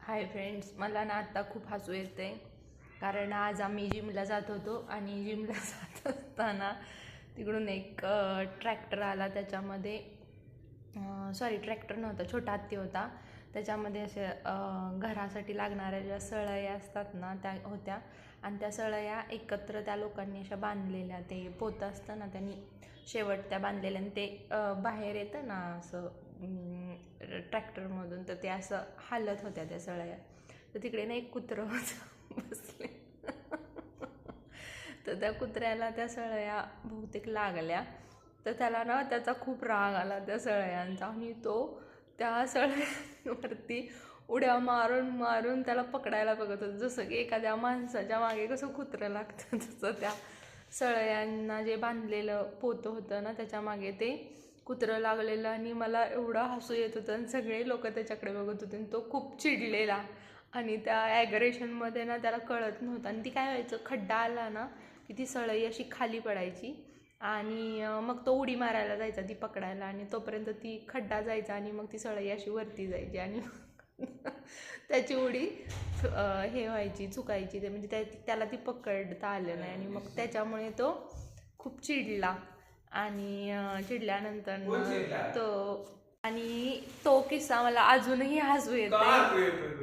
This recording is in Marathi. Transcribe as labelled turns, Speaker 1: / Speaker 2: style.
Speaker 1: हाय फ्रेंड्स, मला ना आत्ता खूप हसू येते कारण आज आम्ही जिमला जात होतो आणि जिमला जात असताना तिकडून एक ट्रॅक्टर आला. त्याच्यामध्ये सॉरी ट्रॅक्टर नव्हता, छोटा हत्ती होता. त्याच्यामध्ये असे घरासाठी लागणाऱ्या ज्या सळया असतात ना त्या होत्या आणि त्या सळया एकत्र त्या लोकांनी अशा बांधलेल्या. ते पोतं असतं ना त्यांनी शेवट त्या बांधलेल्या आणि ते बाहेर येतं ना असं ट्रॅक्टरमधून, तर ते असं हालत होत्या त्या सळया. तर तिकडे ना एक कुत्रं होतं बसले. तर त्या कुत्र्याला त्या सळया बहुतेक लागल्या, तर त्याला ना त्याचा खूप राग आला त्या सळयांचा आणि तो त्या सळयांवरती उड्या मारून मारून त्याला पकडायला बघत होता. जसं की एखाद्या माणसाच्या मागे कसं कुत्रं लागतं तसं त्या सळयांना जे बांधलेलं पोतं होतं ना त्याच्या मागे ते कुत्रं लागलेलं. आणि मला एवढा हसू येत होतं आणि सगळे लोक त्याच्याकडे बघत होते आणि तो खूप चिडलेला. आणि त्या ॲग्रेशनमध्ये ना त्याला कळत नव्हतं आणि ती काय व्हायचं, खड्डा आला ना की ती सळई अशी खाली पडायची आणि मग तो उडी मारायला जायचा ती पकडायला आणि तोपर्यंत ती खड्डा जायचा आणि मग ती सळई अशी वरती जायची आणि त्याची उडी हे व्हायची, चुकायची. ते म्हणजे त्याला ती पकडता आलं नाही आणि मग त्याच्यामुळे तो खूप चिडला. आणि चिडल्यानंतर तो किस्सा मला अजूनही हसू येते.